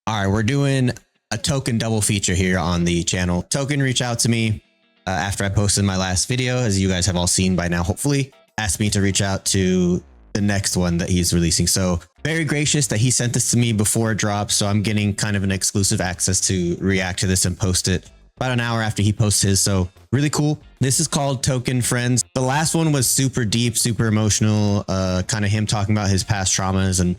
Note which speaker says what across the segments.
Speaker 1: All right, we're doing a Token double feature here on the channel. Token reached out to me after I posted my last video, as you guys have all seen by now, hopefully, asked me to reach out to the next one that he's releasing. So very gracious that he sent this to me before it drops. So I'm getting kind of an exclusive access to react to this and post it about an hour after he posts his. So really cool. This is called Token Friends. The last one was super deep, super emotional, kind of him talking about his past traumas and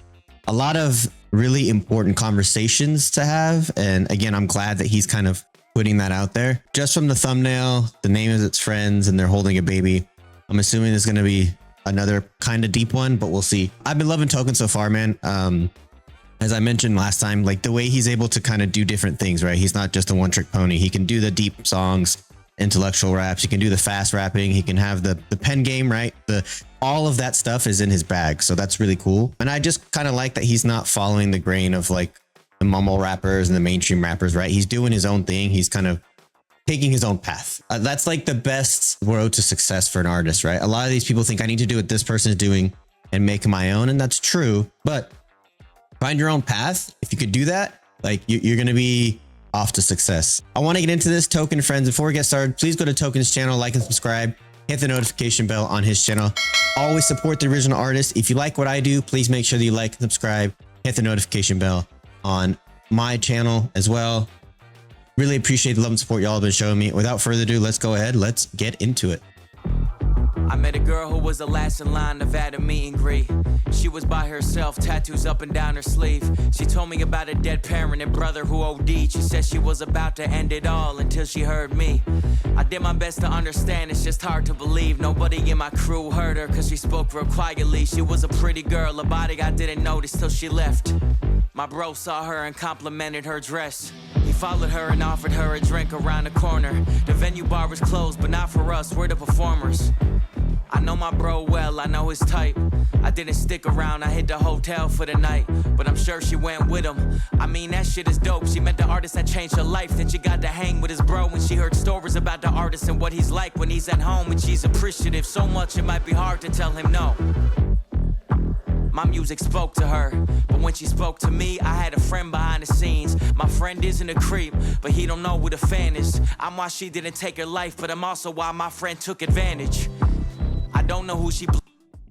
Speaker 1: a lot of really important conversations to have. And again, I'm glad that he's kind of putting that out there. Just from the thumbnail, the name is It's Friends and they're holding a baby. I'm assuming there's going to be another kind of deep one, but we'll see. I've been loving Token so far, man. As I mentioned last time, like the way he's able to kind of do different things, right? He's not just a one-trick pony. He can do the deep songs, intellectual raps. He can do the fast rapping. He can have the pen game, right? All of that stuff is in his bag. So that's really cool. And I just kind of like that he's not following the grain of like the mumble rappers and the mainstream rappers, right? He's doing his own thing. He's kind of taking his own path. That's like the best road to success for an artist, right? A lot of these people think I need to do what this person is doing and make my own. And that's true, but find your own path. If you could do that, like you're going to be off to success. I want to get into this. Token Friends. Before we get started, please go to Token's channel, like and subscribe, hit the notification bell on his channel. Always support the original artist. If you like what I do, please make sure that you like and subscribe, hit the notification bell on my channel as well. Really appreciate the love and support y'all have been showing me. Without further ado, let's go ahead. Let's get into it.
Speaker 2: I met a girl who was the last in line to at a meet and greet. She was by herself, tattoos up and down her sleeve. She told me about a dead parent and brother who OD'd. She said she was about to end it all until she heard me. I did my best to understand, it's just hard to believe. Nobody in my crew heard her cause she spoke real quietly. She was a pretty girl, a body I didn't notice till she left. My bro saw her and complimented her dress. He followed her and offered her a drink around the corner. The venue bar was closed, but not for us, we're the performers. I know my bro well, I know his type. I didn't stick around, I hit the hotel for the night. But I'm sure she went with him. I mean, that shit is dope. She met the artist that changed her life. Then she got to hang with his bro when she heard stories about the artist and what he's like when he's at home. And she's appreciative so much it might be hard to tell him no. My music spoke to her, but when she spoke to me, I had a friend behind the scenes. My friend isn't a creep, but he don't know what a fan is. I'm why she didn't take her life, but I'm also why my friend took advantage. I don't know who she...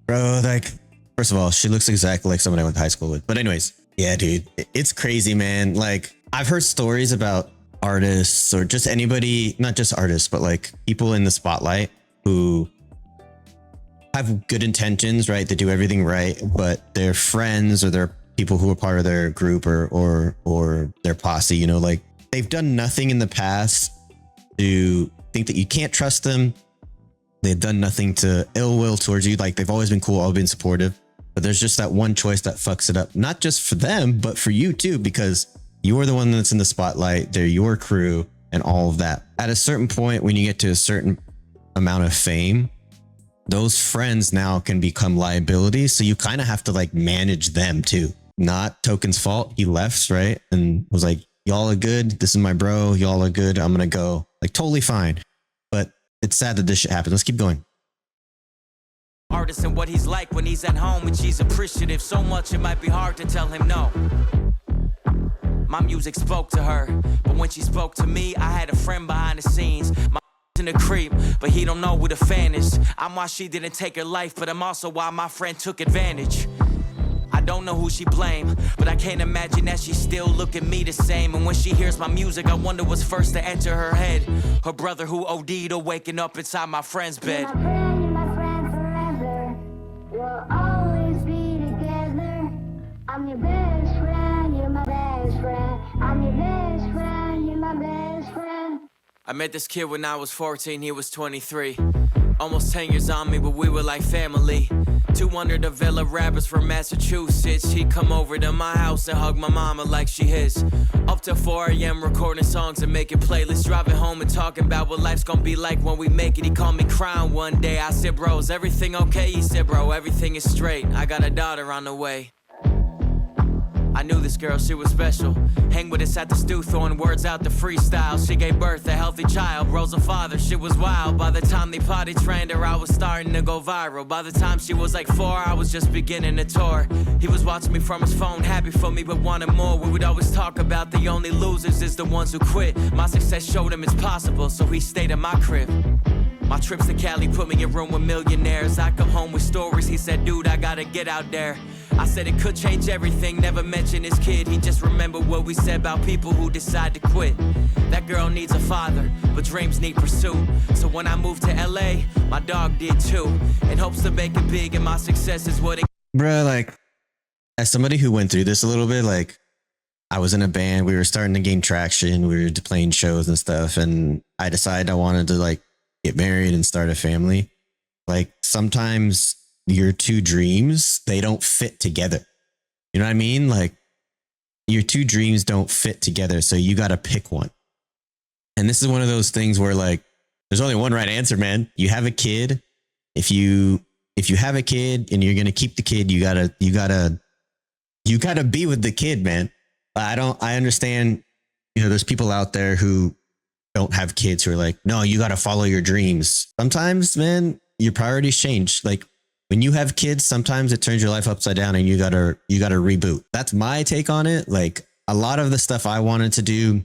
Speaker 1: Bro, like, first of all, she looks exactly like someone I went to high school with. But anyways, yeah, dude, it's crazy, man. Like, I've heard stories about artists or just anybody, not just artists, but like people in the spotlight who have good intentions, right? They do everything right, but their friends or their people who are part of their group or their posse, you know, like they've done nothing in the past to think that you can't trust them. They've done nothing to ill will towards you. Like they've always been cool, always been supportive, but there's just that one choice that fucks it up. Not just for them, but for you too, because you're the one that's in the spotlight. They're your crew and all of that. At a certain point, when you get to a certain amount of fame, those friends now can become liabilities. So you kind of have to like manage them too. Not Token's fault. He left, right? And was like, y'all are good. This is my bro. Y'all are good. I'm going to go. Like totally fine. But it's sad that this shit happened. Let's keep going.
Speaker 2: Artist and what he's like when he's at home and she's appreciative so much it might be hard to tell him no. My music spoke to her, but when she spoke to me, I had a friend behind the scenes. My in a creep, but he don't know what a fan is. I'm why she didn't take her life, but I'm also why my friend took advantage. I don't know who she blamed, but I can't imagine that she still look at me the same. And when she hears my music, I wonder what's first to enter her head. Her brother who OD'd or waking up inside my friend's bed.
Speaker 3: You're my friend forever. We'll always be together. I'm your best friend, you're my best friend. I'm your best friend, you're my best friend.
Speaker 2: I met this kid when I was 14, he was 23. Almost 10 years on me, but we were like family. 200 the Villa rappers from Massachusetts. He'd come over to my house and hug my mama like she his. Up till 4 a.m. recording songs and making playlists. Driving home and talking about what life's gonna be like when we make it. He called me crying one day. I said, bro, is everything okay? He said, bro, everything is straight. I got a daughter on the way. I knew this girl, she was special. Hang with us at the stew, throwing words out the freestyle. She gave birth a healthy child, rose a father, she was wild. By the time they potty trained her, I was starting to go viral. By the time she was like 4, I was just beginning to tour. He was watching me from his phone, happy for me but wanted more. We would always talk about the only losers is the ones who quit. My success showed him it's possible, so he stayed in my crib. My trips to Cali put me in a room with millionaires. I come home with stories, he said, dude, I gotta get out there. I said it could change everything, never mention his kid. He just remembered what we said about people who decide to quit. That girl needs a father, but dreams need pursuit. So when I moved to LA, my dog did too. In hopes to make it big, and my success is what it...
Speaker 1: Bruh, like, as somebody who went through this a little bit, like, I was in a band, we were starting to gain traction, we were playing shows and stuff, and I decided I wanted to, like, get married and start a family. Like, sometimes your two dreams, they don't fit together. You know what I mean? Like, your two dreams don't fit together, so you got to pick one. And this is one of those things where, like, there's only one right answer, man. You have a kid. If you have a kid and you're going to keep the kid, you gotta be with the kid, man. I understand, you know, there's people out there who don't have kids who are like, no, you got to follow your dreams. Sometimes, man, your priorities change. Like, when you have kids, sometimes it turns your life upside down and you gotta reboot. That's my take on it. Like, a lot of the stuff I wanted to do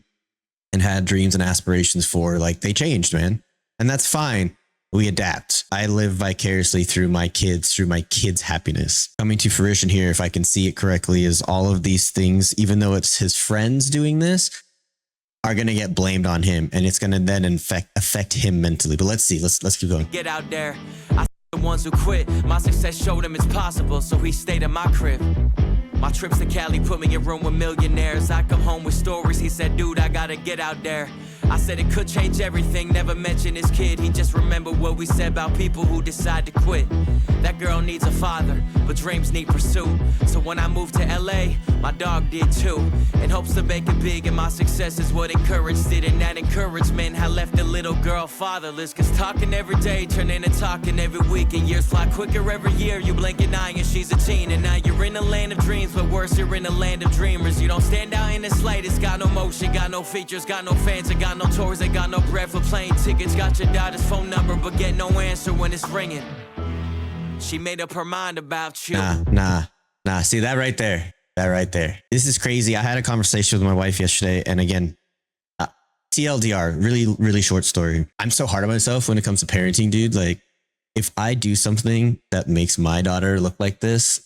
Speaker 1: and had dreams and aspirations for, like, they changed, man. And that's fine. We adapt. I live vicariously through my kids' happiness. Coming to fruition here, if I can see it correctly, is all of these things, even though it's his friends doing this, are going to get blamed on him. And it's going to then affect him mentally. But let's see. Let's keep going.
Speaker 2: Get out there. The ones who quit, my success showed him it's possible, so he stayed in my crib. My trips to Cali put me in a room with millionaires. I come home with stories, he said, dude, I gotta get out there. I said it could change everything, never mention his kid. He just remembered what we said about people who decide to quit. That girl needs a father, but dreams need pursuit. So when I moved to LA, my dog did too. In hopes to make it big, and my success is what encouraged it. And that encouragement had left the little girl fatherless. Cause talking every day turned into talking every week. And years fly quicker every year, you blink an eye and she's a teen. And now you're in the land of dreams, but worse, you're in the land of dreamers. You don't stand out in the slightest, got no motion, got no features, got no fans, and got no tours, ain't got no bread for plane tickets. Got your daughter's phone number, but get no answer when it's ringing. She made up her mind about you.
Speaker 1: Nah. See that right there. This is crazy. I had a conversation with my wife yesterday. And again, TLDR, really, really short story. I'm so hard on myself when it comes to parenting, dude. Like, if I do something that makes my daughter look like this,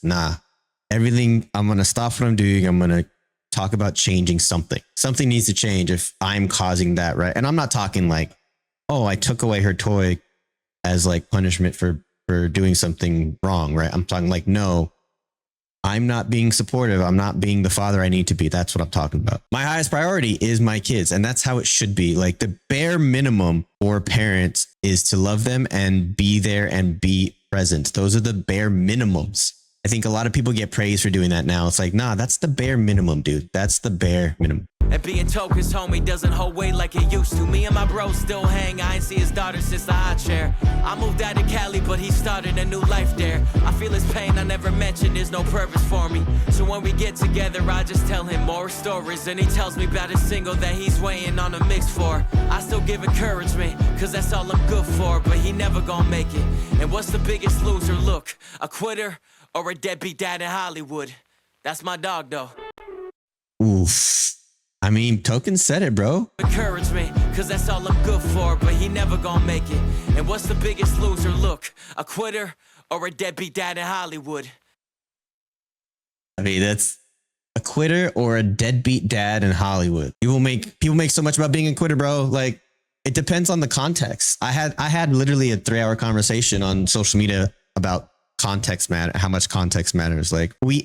Speaker 1: everything, I'm going to stop what I'm doing. I'm going to talk about changing something. Something needs to change if I'm causing that, right? And I'm not talking like, oh, I took away her toy as like punishment for doing something wrong, right? I'm talking like, no, I'm not being supportive. I'm not being the father I need to be. That's what I'm talking about. My highest priority is my kids. And that's how it should be. Like, the bare minimum for parents is to love them and be there and be present. Those are the bare minimums. I think a lot of people get praised for doing that now. It's like, nah, that's the bare minimum, dude. That's the bare minimum.
Speaker 2: And being Token's homie doesn't hold weight like it used to. Me and my bros still hang. I ain't see his daughter since the high chair. I moved out to Cali, but he started a new life there. I feel his pain, I never mentioned there's no purpose for me. So when we get together, I just tell him more stories. And he tells me about his single that he's waiting on a mix for. I still give encouragement, cause that's all I'm good for. But he never gonna make it. And what's the biggest loser? Look, a quitter or a deadbeat dad in Hollywood. That's my dog, though.
Speaker 1: Oof. I mean, Token said it, bro.
Speaker 2: Encouragement, cause that's all I'm good for, but he never gonna make it. And what's the biggest loser? Look, a quitter or a deadbeat dad in Hollywood.
Speaker 1: I mean, that's a quitter or a deadbeat dad in Hollywood. People make so much about being a quitter, bro. Like, it depends on the context. I had literally a 3-hour conversation on social media about context matter, how much context matters. Like, we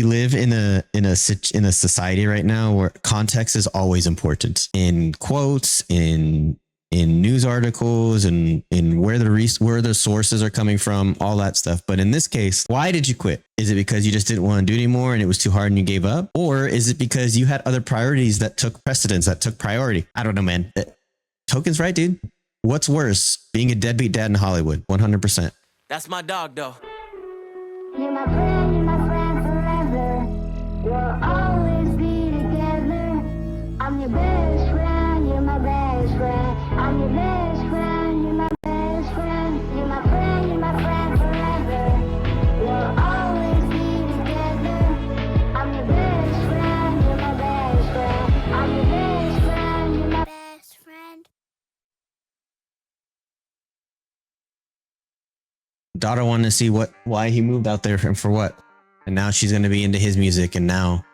Speaker 1: live in a society right now where context is always important, in quotes, in news articles, and in where the sources are coming from, all that stuff. But in this case, why did you quit? Is it because you just didn't want to do anymore and it was too hard and you gave up? Or is it because you had other priorities that took precedence, that took priority? I don't know, man. Token's right, dude. What's worse, being a deadbeat dad in Hollywood? 100%.
Speaker 2: That's my dog, though.
Speaker 3: You're my friend forever. We'll always be together. I'm your best friend, you're my best friend. I'm your best friend, you're my best friend. You're my friend, you're my friend forever. We'll always be together. I'm your best friend, you're my best friend. I'm your best friend, you're my best friend.
Speaker 1: Daughter wanted to see why he moved out there and for what. And now she's going to be into his music and now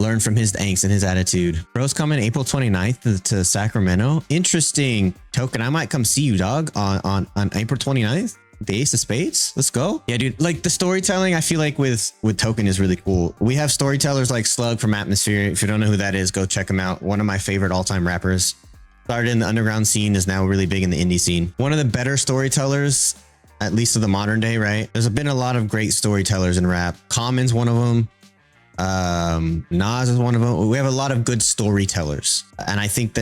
Speaker 1: learn from his angst and his attitude. Bro's coming April 29th to Sacramento. Interesting. Token, I might come see you, dog, on April 29th. The Ace of Spades. Let's go. Yeah, dude. Like the storytelling, I feel like with Token is really cool. We have storytellers like Slug from Atmosphere. If you don't know who that is, go check him out. One of my favorite all-time rappers. Started in the underground scene, is now really big in the indie scene. One of the better storytellers, at least of the modern day, right? There's been a lot of great storytellers in rap. Common's one of them. Nas is one of them. We have a lot of good storytellers, and I think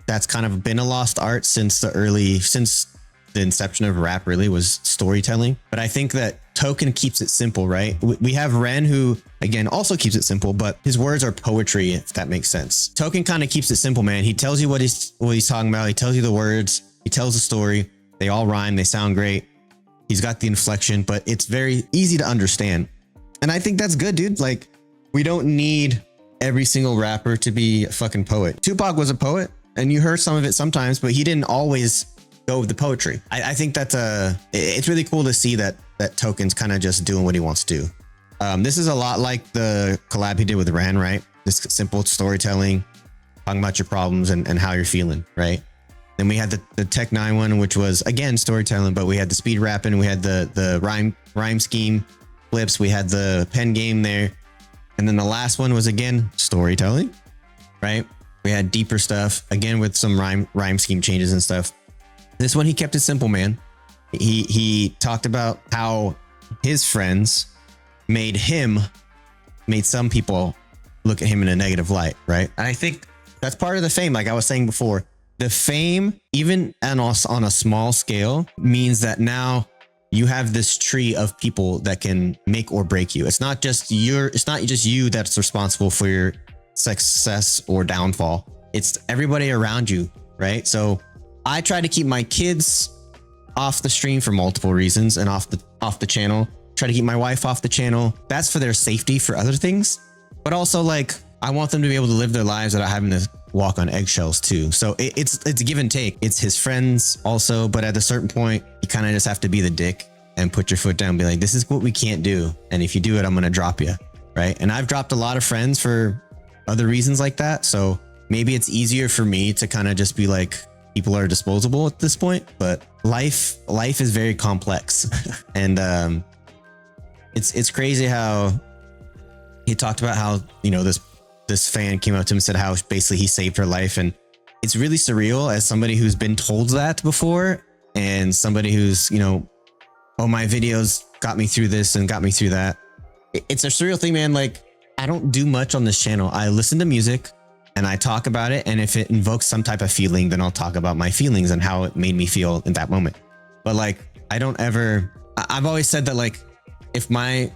Speaker 1: that's kind of been a lost art since the inception of rap really was storytelling. But I think that Token keeps it simple, right? We have Ren, who again also keeps it simple, but his words are poetry, if that makes sense. Token kind of keeps it simple, man. He tells you what he's talking about. He tells you the words. He tells the story. They all rhyme. They sound great. He's got the inflection, but it's very easy to understand. And I think that's good, dude. Like, we don't need every single rapper to be a fucking poet. Tupac was a poet, and you heard some of it sometimes, but he didn't always go with the poetry. I think that's it's really cool to see that Token's kind of just doing what he wants to do. This is a lot like the collab he did with Ran, right? This simple storytelling, talking about your problems and how you're feeling, right? Then we had the Tech 9 one, which was again storytelling, but we had the speed rapping, we had the rhyme scheme flips, we had the pen game there. And then the last one was again storytelling, right? We had deeper stuff again with some rhyme scheme changes and stuff. This one, he kept it simple, man. He talked about how his friends made some people look at him in a negative light, right? And I think that's part of the fame. Like I was saying before, the fame, even on a small scale, means that now you have this tree of people that can make or break you. It's not just you that's responsible for your success or downfall. It's everybody around you, right? So I try to keep my kids off the stream for multiple reasons and off the channel. Try to keep my wife off the channel. That's for their safety for other things. But also, like, I want them to be able to live their lives without having to walk on eggshells too. So it's give and take. It's his friends also, but at a certain point, you kind of just have to be the dick and put your foot down and be like, this is what we can't do. And if you do it, I'm going to drop you. Right. And I've dropped a lot of friends for other reasons like that. So maybe it's easier for me to kind of just be like, people are disposable at this point, but life is very complex. And it's crazy how he talked about how, you know, this fan came up to him and said how basically he saved her life. And it's really surreal as somebody who's been told that before, and somebody who's, you know, oh, my videos got me through this and got me through that. It's a surreal thing, man. Like, I don't do much on this channel. I listen to music and I talk about it. And if it invokes some type of feeling, then I'll talk about my feelings and how it made me feel in that moment. But like, I've always said that, like, if my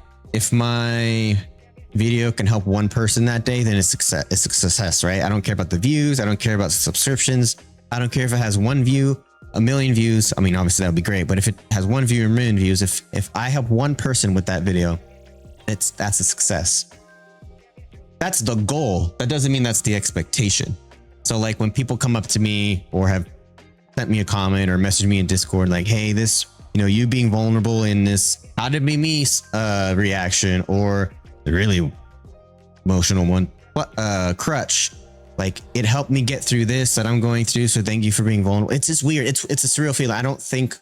Speaker 1: video can help one person that day, then it's a success, right? I don't care about the views. I don't care about subscriptions. I don't care if it has 1 view, 1 million views. I mean, obviously that would be great, but if it has 1 view or 1 million views, if I help one person with that video, that's a success. That's the goal. That doesn't mean that's the expectation. So like when people come up to me or have sent me a comment or messaged me in Discord, like, hey, this, you know, you being vulnerable in this how did be me reaction, or the really emotional one, crutch, like, it helped me get through this that I'm going through, so thank you for being vulnerable. It's just weird. It's a surreal feeling. I don't think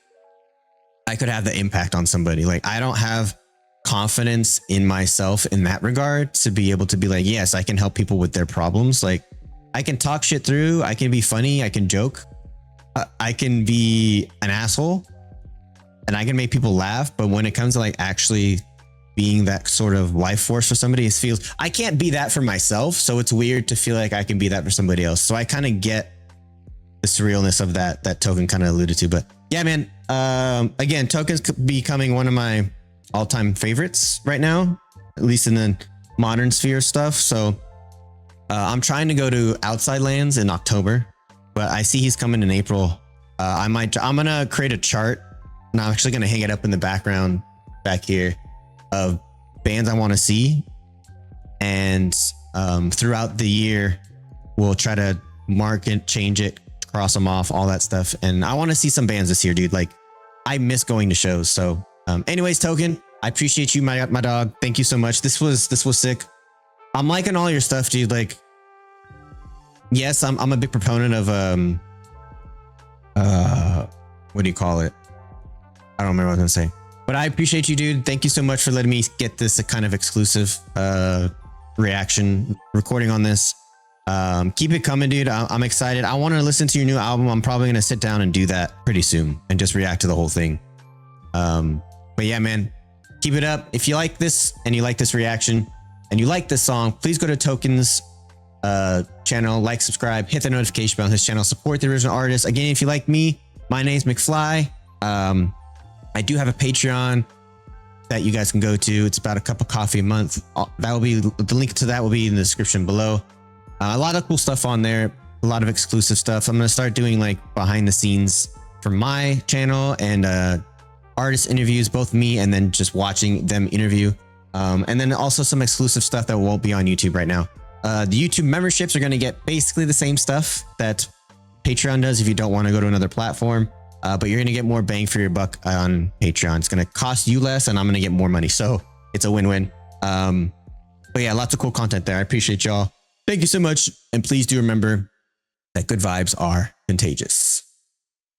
Speaker 1: I could have the impact on somebody. Like, I don't have confidence in myself in that regard to be able to be like, yes, I can help people with their problems. Like, I can talk shit through, I can be funny, I can joke, I can be an asshole, and I can make people laugh. But when it comes to like actually being that sort of life force for somebody, it feels, I can't be that for myself. So it's weird to feel like I can be that for somebody else. So I kind of get the surrealness of that Token kind of alluded to. But yeah, man, again, Token's becoming one of my all-time favorites right now, at least in the modern sphere stuff. So I'm trying to go to Outside Lands in October, but I see he's coming in April. I'm gonna create a chart, and I'm actually gonna hang it up in the background back here of bands I want to see, and throughout the year we'll try to mark it, change it, cross them off, all that stuff. And I want to see some bands this year, dude. Like, I miss going to shows. So anyways, Token, I appreciate you, my dog. Thank you so much. This was sick. I'm liking all your stuff, dude. Like, yes, I'm a big proponent of what do you call it? I don't remember what I was gonna say, but I appreciate you, dude. Thank you so much for letting me get this kind of exclusive reaction recording on this. Keep it coming, dude. I'm excited. I want to listen to your new album. I'm probably gonna sit down and do that pretty soon and just react to the whole thing. But yeah, man, keep it up. If you like this and you like this reaction and you like this song, please go to Token's channel, like, subscribe, hit the notification bell on his channel, support the original artist. Again, if you like me, my name's McFly. I do have a Patreon that you guys can go to. It's about a cup of coffee a month. That will be, the link to that will be in the description below. A lot of cool stuff on there, a lot of exclusive stuff. I'm going to start doing like behind the scenes for my channel and artist interviews, both me and then just watching them interview. And then also some exclusive stuff that won't be on YouTube right now. The YouTube memberships are going to get basically the same stuff that Patreon does if you don't want to go to another platform. But you're going to get more bang for your buck on Patreon. It's going to cost you less and I'm going to get more money. So it's a win-win. But yeah, lots of cool content there. I appreciate y'all. Thank you so much. And please do remember that good vibes are contagious.